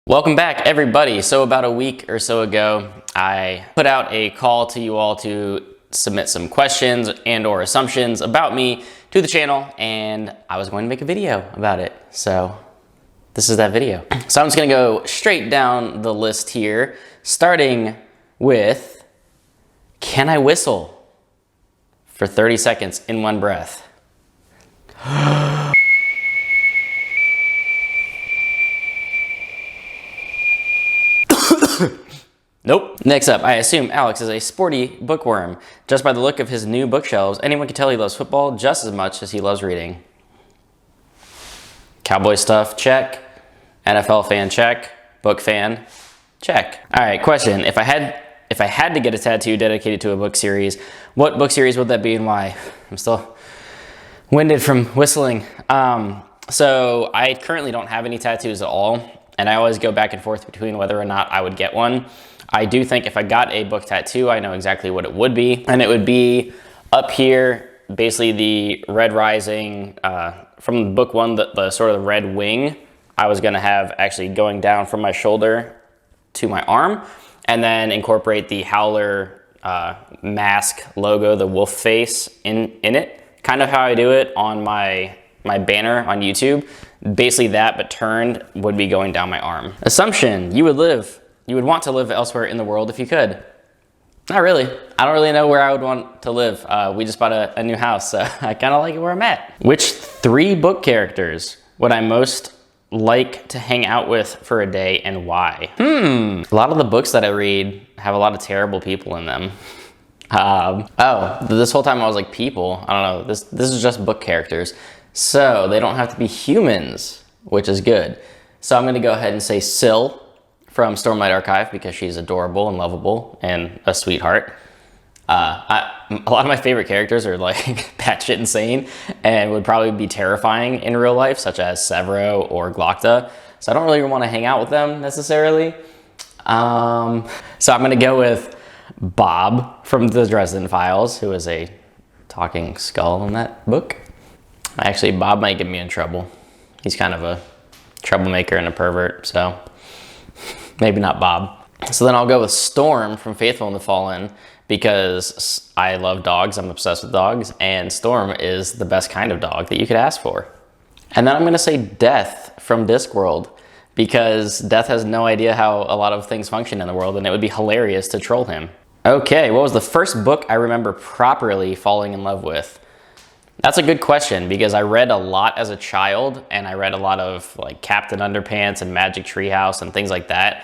Welcome back, everybody. So about a week or so ago, I put out a call to you all to submit some questions and or assumptions about me to the channel, and I was going to make a video about it. So this is that video. So I'm just gonna go straight down the list here, starting with, can I whistle for 30 seconds in one breath? Nope. Next up, I assume Alex is a sporty bookworm. Just by the look of his new bookshelves, anyone can tell he loves football just as much as he loves reading. Cowboy stuff, check. NFL fan, check. Book fan, check. All right, question. If I had to get a tattoo dedicated to a book series, what book series would that be and why? I'm still winded from whistling. So I currently don't have any tattoos at all, and I always go back and forth between whether or not I would get one. I do think if I got a book tattoo, I know exactly what it would be. And it would be up here, basically the Red Rising, from book one, the sort of the red wing, I was gonna have actually going down from my shoulder to my arm, and then incorporate the Howler mask logo, the wolf face in it. Kind of how I do it on my banner on YouTube. Basically that, but turned, would be going down my arm. Assumption, you would want to live elsewhere in the world if you could. Not really. I don't really know where I would want to live. We just bought a new house, so I kind of like it where I'm at. Which 3 book characters would I most like to hang out with for a day and why? A lot of the books that I read have a lot of terrible people in them. This whole time I was like people. I don't know. This is just book characters. So they don't have to be humans, which is good. So I'm gonna go ahead and say Syl from Stormlight Archive because she's adorable and lovable and a sweetheart. A lot of my favorite characters are like batshit insane and would probably be terrifying in real life, such as Severo or Glokta. So I don't really want to hang out with them necessarily. So I'm gonna go with Bob from the Dresden Files, who is a talking skull in that book. Actually, Bob might get me in trouble. He's kind of a troublemaker and a pervert, so maybe not Bob. So then I'll go with Storm from Faithful and the Fallen because I love dogs, I'm obsessed with dogs, and Storm is the best kind of dog that you could ask for. And then I'm gonna say Death from Discworld because Death has no idea how a lot of things function in the world and it would be hilarious to troll him. Okay, what was the first book I remember properly falling in love with? That's a good question because I read a lot as a child and I read a lot of like Captain Underpants and Magic Treehouse and things like that.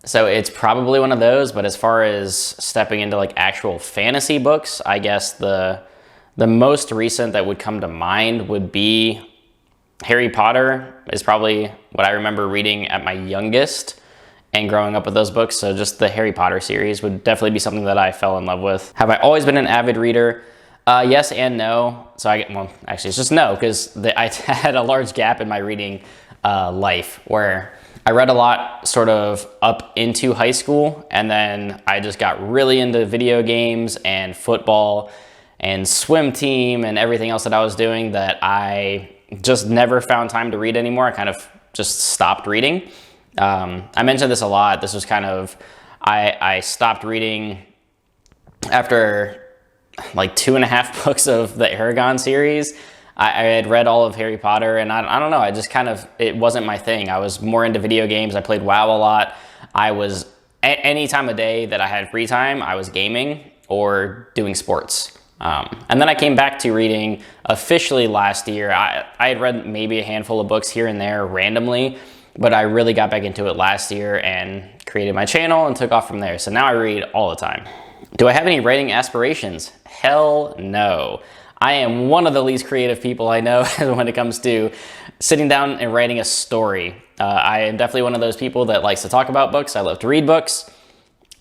So it's probably one of those, but as far as stepping into like actual fantasy books, I guess the most recent that would come to mind would be Harry Potter is probably what I remember reading at my youngest and growing up with those books. So just the Harry Potter series would definitely be something that I fell in love with. Have I always been an avid reader? Yes and no. So well, actually it's just no, because I had a large gap in my reading life where I read a lot sort of up into high school, and then I just got really into video games and football and swim team and everything else that I was doing that I just never found time to read anymore. I kind of just stopped reading. I mentioned this a lot. This was kind of, I stopped reading after like 2.5 books of the Aragon series. I had read all of Harry Potter, and I don't know, I just kind of, it wasn't my thing. I was more into video games. I played WoW a lot. I was, any time of day that I had free time, I was gaming or doing sports. And then I came back to reading officially last year. I had read maybe a handful of books here and there randomly, but I really got back into it last year and created my channel and took off from there. So now I read all the time. Do I have any writing aspirations? Hell no. I am one of the least creative people I know when it comes to sitting down and writing a story. I am definitely one of those people that likes to talk about books. I love to read books.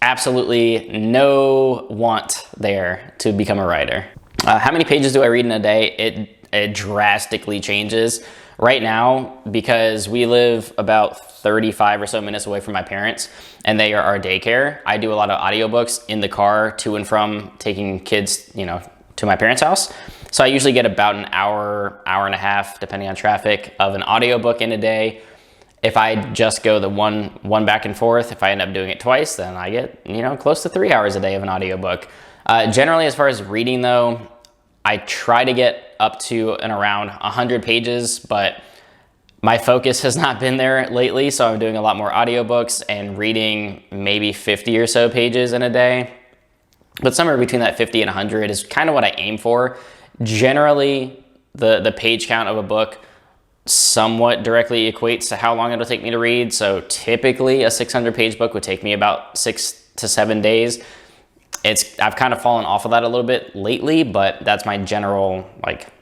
Absolutely no want there to become a writer. How many pages do I read in a day? It drastically changes. Right now, because we live about 35 or so minutes away from my parents and they are our daycare, I do a lot of audiobooks in the car to and from taking kids, to my parents' house. So I usually get about an hour, hour and a half, depending on traffic, of an audiobook in a day. If I just go the one back and forth, if I end up doing it twice, then I get, close to 3 hours a day of an audiobook. Generally, as far as reading though, I try to get up to and around 100 pages, but my focus has not been there lately, so I'm doing a lot more audiobooks and reading maybe 50 or so pages in a day. But somewhere between that 50 and 100 is kind of what I aim for. Generally, the page count of a book somewhat directly equates to how long it'll take me to read. So typically a 600-page book would take me about 6 to 7 days. I've kind of fallen off of that a little bit lately, but that's my general,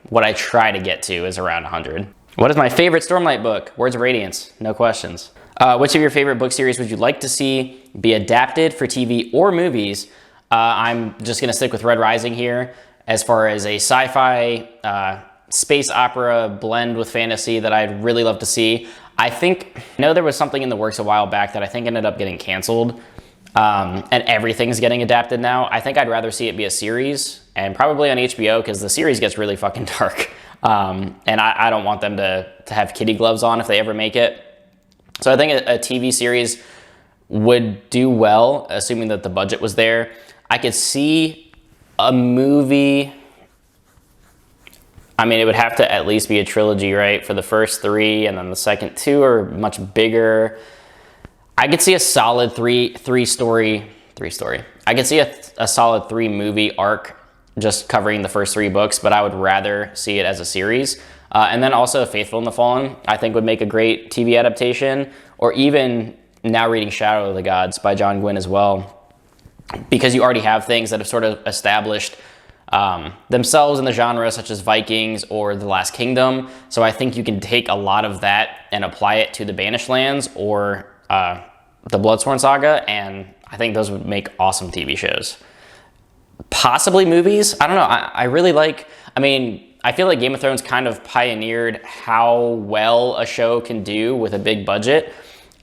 what I try to get to is around 100. What is my favorite Stormlight book? Words of Radiance, no questions. Which of your favorite book series would you like to see be adapted for TV or movies? I'm just gonna stick with Red Rising here as far as a sci-fi space opera blend with fantasy that I'd really love to see. I know there was something in the works a while back that I think ended up getting canceled, and everything's getting adapted now. I think I'd rather see it be a series, and probably on HBO, because the series gets really fucking dark. And I don't want them to have kitty gloves on if they ever make it. So I think a TV series would do well, assuming that the budget was there. I could see a movie. I mean, it would have to at least be a trilogy, right? For the first 3, and then the second 2 are much bigger. I could see a solid three story. I could see a solid 3 movie arc just covering the first 3 books, but I would rather see it as a series. And then also Faithful and the Fallen, I think would make a great TV adaptation, or even now reading Shadow of the Gods by John Gwynne as well, because you already have things that have sort of established themselves in the genre, such as Vikings or The Last Kingdom. So I think you can take a lot of that and apply it to the Banished Lands or the Bloodsworn Saga, and I think those would make awesome TV shows. Possibly movies. I don't know. I really I feel like Game of Thrones kind of pioneered how well a show can do with a big budget.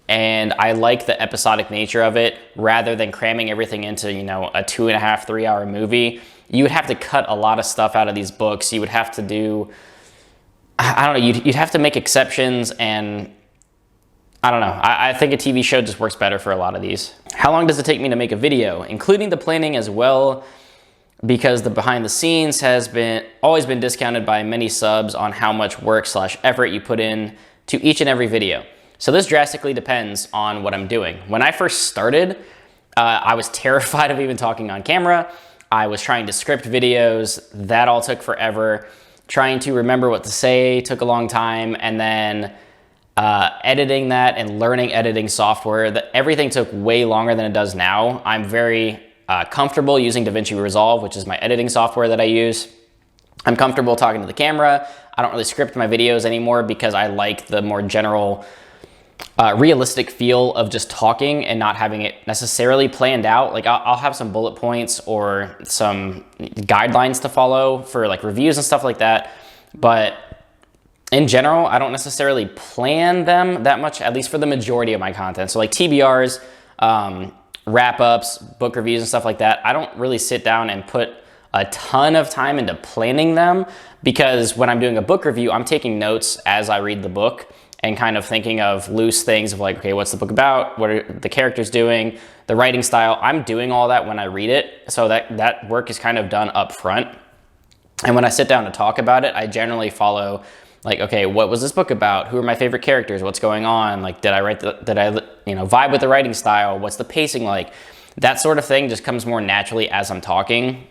And I like the episodic nature of it rather than cramming everything into, a 2.5, 3 hour movie. You would have to cut a lot of stuff out of these books. You would have to do, I don't know, you'd have to make exceptions, and I don't know. I think a TV show just works better for a lot of these. How long does it take me to make a video, including the planning as well? Because the behind the scenes has always been discounted by many subs on how much work/effort you put in to each and every video. So this drastically depends on what I'm doing. When I first started, I was terrified of even talking on camera. I was trying to script videos. That all took forever. Trying to remember what to say took a long time. And then editing that and learning editing software, everything took way longer than it does now. I'm very comfortable using DaVinci Resolve, which is my editing software that I use. I'm comfortable talking to the camera. I don't really script my videos anymore because I like the more general realistic feel of just talking and not having it necessarily planned out. Like I'll have some bullet points or some guidelines to follow for like reviews and stuff like that. But in general, I don't necessarily plan them that much, at least for the majority of my content. So like TBRs, wrap-ups, book reviews and stuff like that, I don't really sit down and put a ton of time into planning them, because when I'm doing a book review, I'm taking notes as I read the book and kind of thinking of loose things of like, okay, what's the book about? What are the characters doing? The writing style. I'm doing all that when I read it. So that work is kind of done up front. And when I sit down to talk about it, I generally follow like, okay, what was this book about? Who are my favorite characters? What's going on? Like, did I vibe with the writing style? What's the pacing like? That sort of thing just comes more naturally as I'm talking.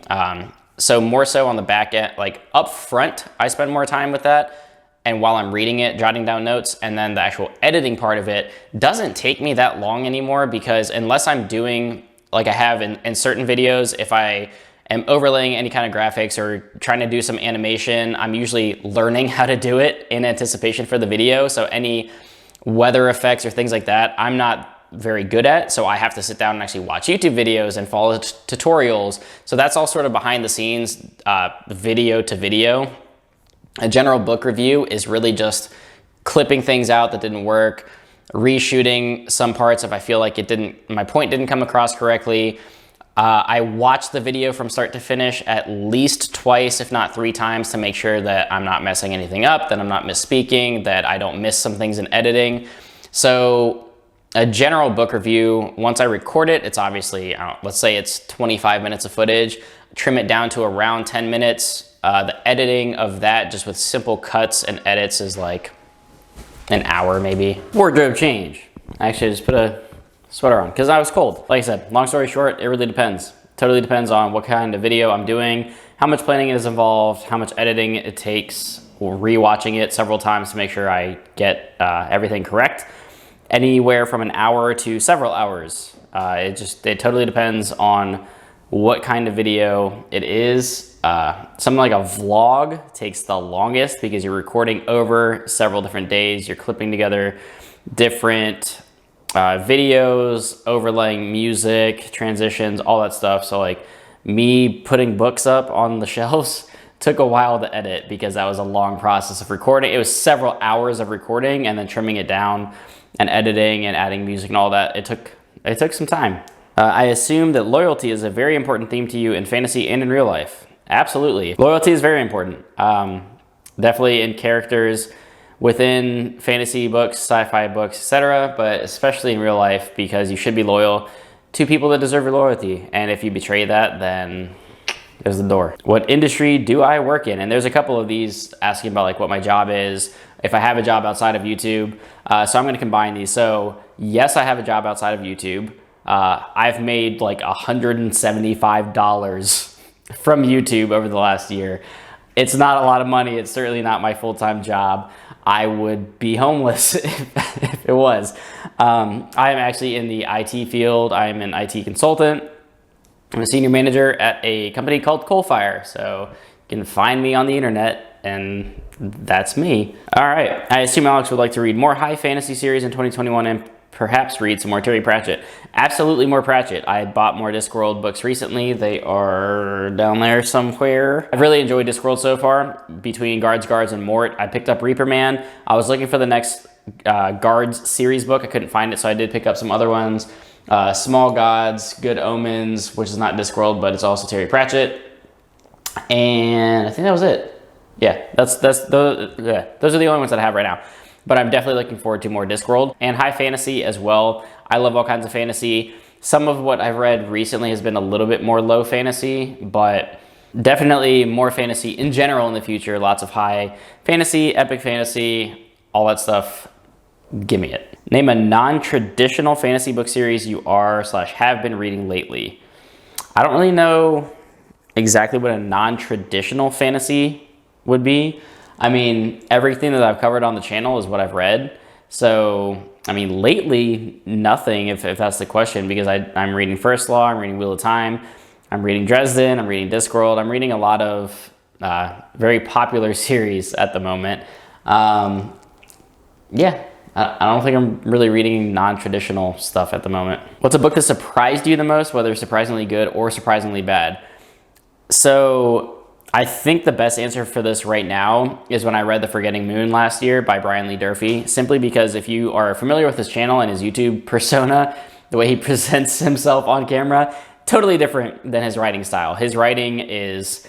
So more so on the back end, like up front, I spend more time with that. And while I'm reading it, jotting down notes, and then the actual editing part of it doesn't take me that long anymore, because unless I'm doing, like I have in certain videos, if I am overlaying any kind of graphics or trying to do some animation, I'm usually learning how to do it in anticipation for the video. So any weather effects or things like that, I'm not very good at. So I have to sit down and actually watch YouTube videos and follow tutorials. So that's all sort of behind the scenes, video to video. A general book review is really just clipping things out that didn't work, reshooting some parts if I feel like my point didn't come across correctly. I watch the video from start to finish at least twice, if not 3 times, to make sure that I'm not messing anything up, that I'm not misspeaking, that I don't miss some things in editing. So a general book review, once I record it, it's obviously, let's say it's 25 minutes of footage, trim it down to around 10 minutes. The editing of that, just with simple cuts and edits, is like an hour maybe. Wardrobe change. Actually, I just put a sweater on because I was cold. Like I said, long story short, it really depends. Totally depends on what kind of video I'm doing, how much planning is involved, how much editing it takes, or rewatching it several times to make sure I get everything correct. Anywhere from an hour to several hours. It totally depends on what kind of video it is. Something like a vlog takes the longest because you're recording over several different days. You're clipping together different videos, overlaying music, transitions, all that stuff. So like me putting books up on the shelves took a while to edit because that was a long process of recording. It was several hours of recording and then trimming it down and editing and adding music and all that. It took some time. I assume that loyalty is a very important theme to you in fantasy and in real life. Absolutely. Loyalty is very important. Definitely in characters within fantasy books, sci-fi books, etc., but especially in real life, because you should be loyal to people that deserve your loyalty. And if you betray that, then there's the door. What industry do I work in? And there's a couple of these asking about like what my job is, if I have a job outside of YouTube. So I'm gonna combine these. So yes, I have a job outside of YouTube. I've made like $175 from YouTube over the last year. It's not a lot of money. It's certainly not my full-time job. I would be homeless if it was. I am actually in the IT field. I am an IT consultant. I'm a senior manager at a company called Coalfire. So you can find me on the internet, and that's me. All right. I assume Alex would like to read more high fantasy series in 2021 and perhaps read some more Terry Pratchett. Absolutely more Pratchett. I bought more Discworld books recently. They are down there somewhere. I've really enjoyed Discworld so far. Between Guards, and Mort, I picked up Reaper Man. I was looking for the next Guards series book. I couldn't find it, so I did pick up some other ones. Small Gods, Good Omens, which is not Discworld, but it's also Terry Pratchett. And I think that was it. Yeah, those are the only ones that I have right now. But I'm definitely looking forward to more Discworld and high fantasy as well. I love all kinds of fantasy. Some of what I've read recently has been a little bit more low fantasy, but definitely more fantasy in general in the future. Lots of high fantasy, epic fantasy, all that stuff. Give me it. Name a non-traditional fantasy book series you are/have been reading lately. I don't really know exactly what a non-traditional fantasy would be. I mean, everything that I've covered on the channel is what I've read. So, I mean, lately, nothing, if that's the question, because I'm reading First Law, I'm reading Wheel of Time, I'm reading Dresden, I'm reading Discworld, I'm reading a lot of very popular series at the moment. Yeah, I don't think I'm really reading non-traditional stuff at the moment. What's a book that surprised you the most, whether surprisingly good or surprisingly bad? So, I think the best answer for this right now is when I read The Forgetting Moon last year by Brian Lee Durfee, simply because if you are familiar with his channel and his YouTube persona, the way he presents himself on camera, totally different than his writing style. His writing is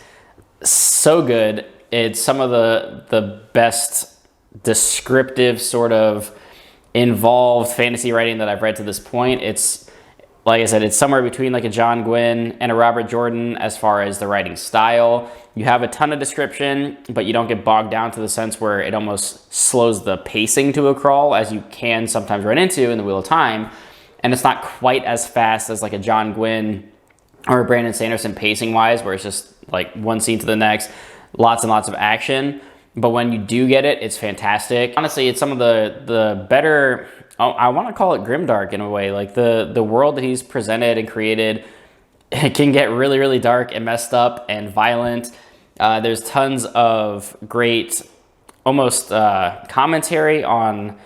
so good. It's some of the best descriptive sort of involved fantasy writing that I've read to this point. It's, like I said, it's somewhere between like a John Gwynne and a Robert Jordan as far as the writing style. You have a ton of description, but you don't get bogged down to the sense where it almost slows the pacing to a crawl, as you can sometimes run into in The Wheel of Time. And it's not quite as fast as like a John Gwynne or a Brandon Sanderson pacing-wise, where it's just like one scene to the next, lots and lots of action. But when you do get it, it's fantastic. Honestly, it's some of the better... I want to call it grimdark in a way. Like the world that he's presented and created, it can get really, really dark and messed up and violent. There's tons of great, almost commentary on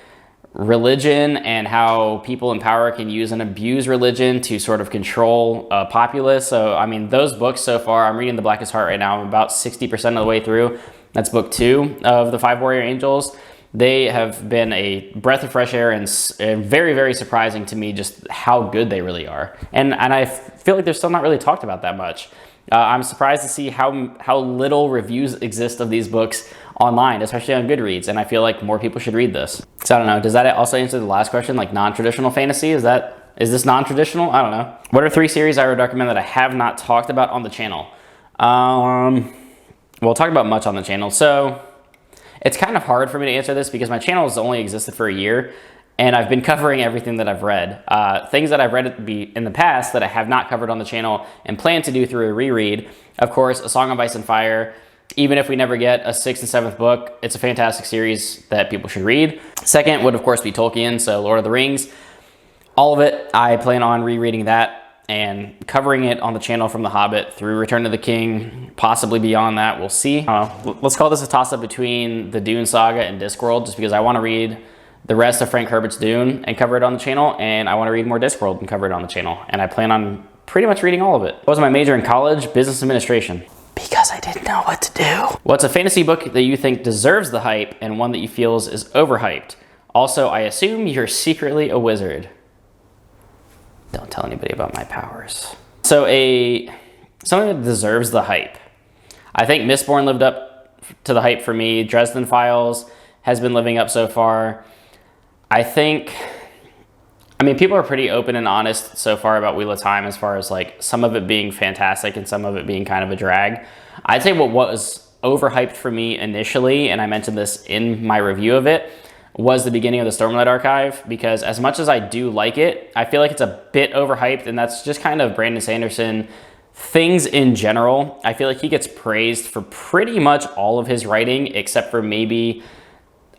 religion and how people in power can use and abuse religion to sort of control a populace. So, I mean, those books so far, I'm reading The Blackest Heart right now. I'm about 60% of the way through. That's book 2 of the 5 Warrior Angels. They have been a breath of fresh air and very, very surprising to me just how good they really are. And I feel like they're still not really talked about that much. I'm surprised to see how little reviews exist of these books online, especially on Goodreads, and I feel like more people should read this. So I don't know, does that also answer the last question, like non-traditional fantasy? Is this non-traditional? I don't know. What are 3 series I would recommend that I have not talked about on the channel? We'll talk about much on the channel. So it's kind of hard for me to answer this because my channel has only existed for a year, and I've been covering everything that I've read. Things that I've read in the past that I have not covered on the channel and plan to do through a reread. Of course, A Song of Ice and Fire. Even if we never get a 6th and 7th book, it's a fantastic series that people should read. Second would, of course, be Tolkien, so Lord of the Rings. All of it, I plan on rereading that and covering it on the channel from The Hobbit through Return of the King, possibly beyond that, we'll see. Let's call this a toss-up between the Dune saga and Discworld, just because I want to read the rest of Frank Herbert's Dune and cover it on the channel, and I want to read more Discworld and cover it on the channel, and I plan on pretty much reading all of it. What was my major in college? Business administration. Because I didn't know what to do. What's a fantasy book that you think deserves the hype and one that you feel is overhyped? Also, I assume you're secretly a wizard. Don't tell anybody about my powers. So something that deserves the hype. I think Mistborn lived up to the hype for me. Dresden Files has been living up so far. I mean, people are pretty open and honest so far about Wheel of Time as far as like some of it being fantastic and some of it being kind of a drag. I'd say what was overhyped for me initially, and I mentioned this in my review of it, was the beginning of the Stormlight Archive, because as much as I do like it, I feel like it's a bit overhyped, and that's just kind of Brandon Sanderson things in general. I feel like he gets praised for pretty much all of his writing except for maybe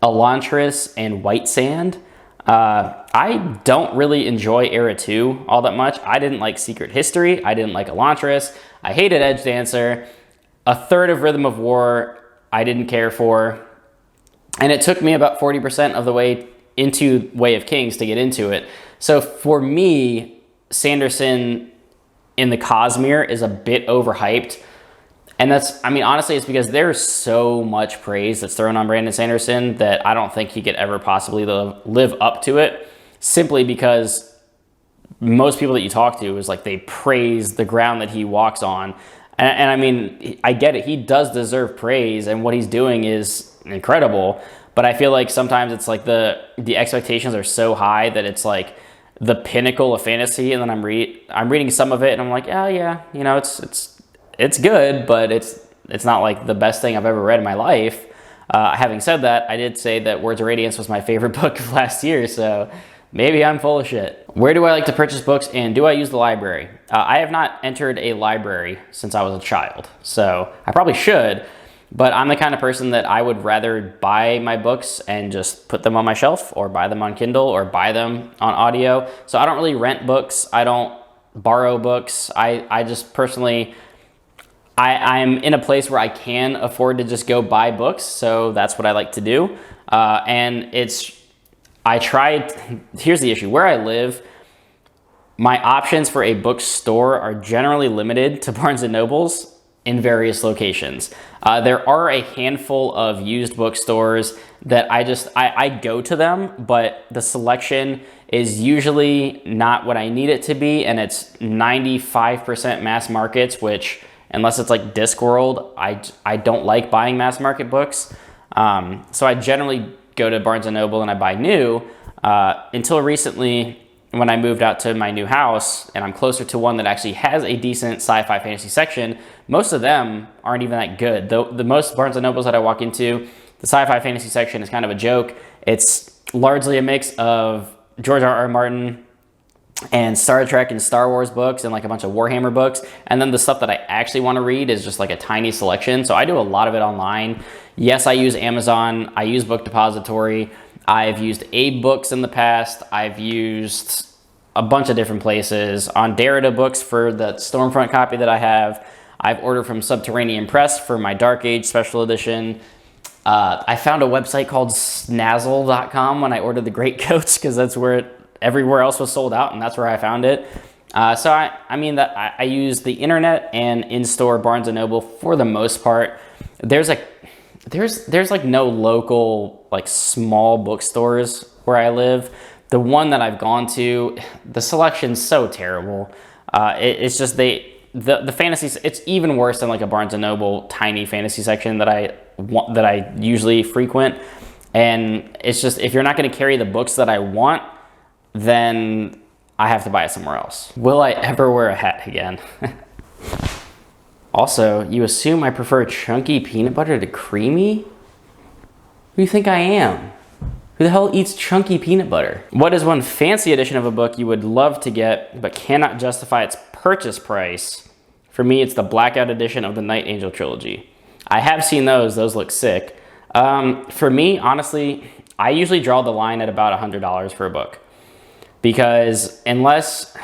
Elantris and White Sand. I don't really enjoy Era 2 all that much. I didn't like Secret History. I didn't like Elantris. I hated Edge Dancer. A third of Rhythm of War I didn't care for. And it took me about 40% of the way into Way of Kings to get into it. So for me, Sanderson in the Cosmere is a bit overhyped. And honestly, it's because there's so much praise that's thrown on Brandon Sanderson that I don't think he could ever possibly live up to it, simply because most people that you talk to is like they praise the ground that he walks on. And I mean, I get it. He does deserve praise, and what he's doing is incredible. But I feel like sometimes it's like the expectations are so high that it's like the pinnacle of fantasy, and then I'm reading some of it, and I'm like, oh yeah, you know, it's good, but it's not like the best thing I've ever read in my life. Having said that, I did say that Words of Radiance was my favorite book of last year, so maybe I'm full of shit. Where do I like to purchase books, and do I use the library? I have not entered a library since I was a child, so I probably should, but I'm the kind of person that I would rather buy my books and just put them on my shelf, or buy them on Kindle, or buy them on audio. So I don't really rent books. I don't borrow books. I just personally, I'm in a place where I can afford to just go buy books, so that's what I like to do. Here's the issue. Where I live, my options for a bookstore are generally limited to Barnes & Nobles in various locations. There are a handful of used bookstores that I go to them, but the selection is usually not what I need it to be, and it's 95% mass markets, which, unless it's like Discworld, I don't like buying mass market books. So I generally go to Barnes & Noble and I buy new, until recently when I moved out to my new house and I'm closer to one that actually has a decent sci-fi fantasy section. Most of them aren't even that good. The most Barnes & Nobles that I walk into, the sci-fi fantasy section is kind of a joke. It's largely a mix of George R.R. Martin and Star Trek and Star Wars books and like a bunch of Warhammer books. And then the stuff that I actually want to read is just like a tiny selection. So I do a lot of it online. Yes, I use Amazon. I use Book Depository. I've used Abe Books in the past. I've used a bunch of different places. On Derrida Books for the Stormfront copy that I have. I've ordered from Subterranean Press for my Dark Age special edition. I found a website called snazzle.com when I ordered the Great Coats, because that's where everywhere else was sold out, and that's where I found it. So I use the internet and in-store Barnes & Noble for the most part. There's like no local like small bookstores where I live. The one that I've gone to, the selection's so terrible. It's just the fantasies. It's even worse than like a Barnes & Noble tiny fantasy section that that I usually frequent. And it's just, if you're not going to carry the books that I want, then I have to buy it somewhere else. Will I ever wear a hat again? Also, you assume I prefer chunky peanut butter to creamy? Who do you think I am? Who the hell eats chunky peanut butter? What is one fancy edition of a book you would love to get but cannot justify its purchase price? For me, it's the blackout edition of the Night Angel trilogy. I have seen those look sick. For me, honestly, I usually draw the line at about $100 for a book. Because unless,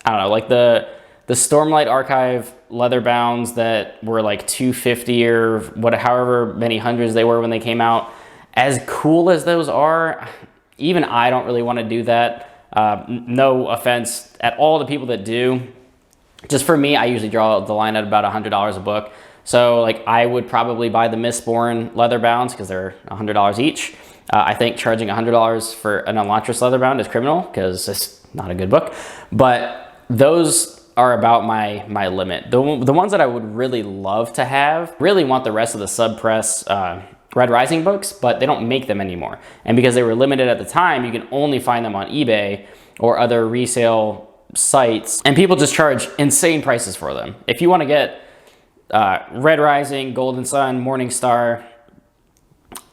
I don't know, like the Stormlight Archive leather bounds that were like $250 or however many hundreds they were when they came out, as cool as those are, even I don't really want to do that. No offense at all to people that do. Just for me, I usually draw the line at about $100 a book. So like I would probably buy the Mistborn leather bounds because they're $100 each. I think charging $100 for an Elantris leather bound is criminal because it's not a good book. But those are about my limit. The ones that I would really love to have, really want the rest of the Subpress Red Rising books, but they don't make them anymore. And because they were limited at the time, you can only find them on eBay or other resale sites. And people just charge insane prices for them. If you want to get Red Rising, Golden Sun, Morning Star,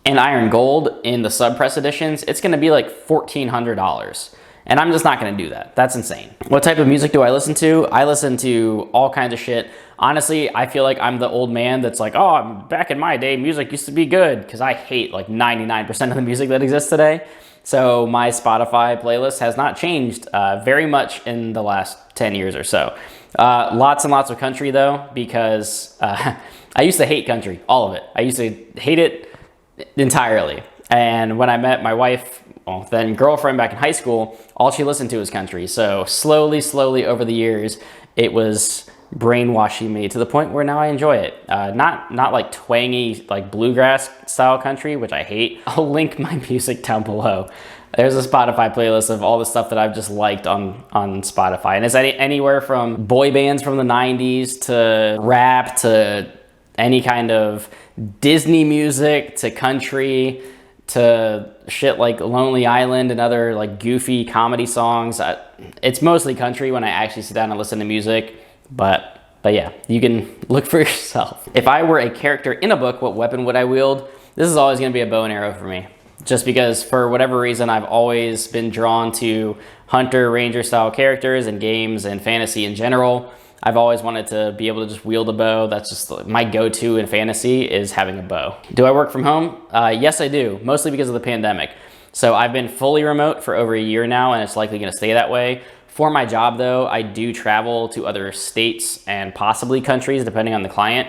and Iron Gold in the Subpress editions, it's going to be like $1,400. And I'm just not going to do that. That's insane. What type of music do I listen to? I listen to all kinds of shit. Honestly, I feel like I'm the old man that's like, oh, back in my day, music used to be good, because I hate like 99% of the music that exists today. So my Spotify playlist has not changed very much in the last 10 years or so. Lots and lots of country though, because I used to hate country, all of it. I used to hate it entirely. And when I met my wife, well, then girlfriend back in high school, all she listened to was country. So slowly over the years, it was brainwashing me to the point where now I enjoy it. Not like twangy, like bluegrass style country, which I hate. I'll link my music down below. There's a Spotify playlist of all the stuff that I've just liked on Spotify. And it's anywhere from boy bands from the 90s to rap to any kind of Disney music to country to shit like Lonely Island and other like goofy comedy songs. It's mostly country when I actually sit down and listen to music, but yeah, you can look for yourself. If I were a character in a book, what weapon would I wield? This is always gonna be a bow and arrow for me. Just because for whatever reason, I've always been drawn to hunter, ranger style characters and games and fantasy in general. I've always wanted to be able to just wield a bow. That's just my go-to in fantasy is having a bow. Do I work from home? Yes, I do, mostly because of the pandemic. So I've been fully remote for over a year now, and it's likely gonna stay that way. For my job though, I do travel to other states and possibly countries, depending on the client,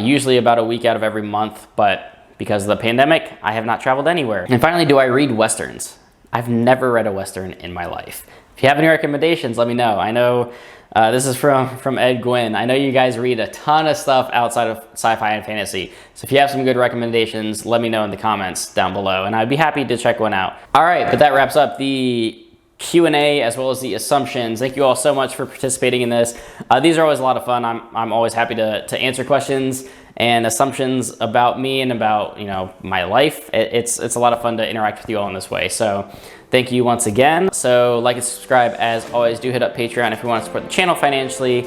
usually about a week out of every month, but because of the pandemic, I have not traveled anywhere. And finally, do I read Westerns? I've never read a Western in my life. If you have any recommendations, let me know. I know this is from Ed Gwynn. I know you guys read a ton of stuff outside of sci-fi and fantasy. So if you have some good recommendations, let me know in the comments down below, and I'd be happy to check one out. All right, but that wraps up the Q&A as well as the assumptions. Thank you all so much for participating in this. These are always a lot of fun. I'm always happy to answer questions and assumptions about me and about, you know, my life. It's a lot of fun to interact with you all in this way. So thank you once again. So like and subscribe. As always, do hit up Patreon if you want to support the channel financially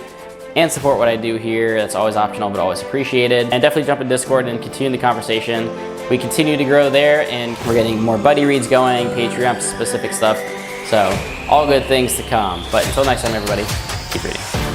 and support what I do here. That's always optional, but always appreciated. And definitely jump in Discord and continue the conversation. We continue to grow there, and we're getting more buddy reads going, Patreon specific stuff. So all good things to come. But until next time, everybody, keep reading.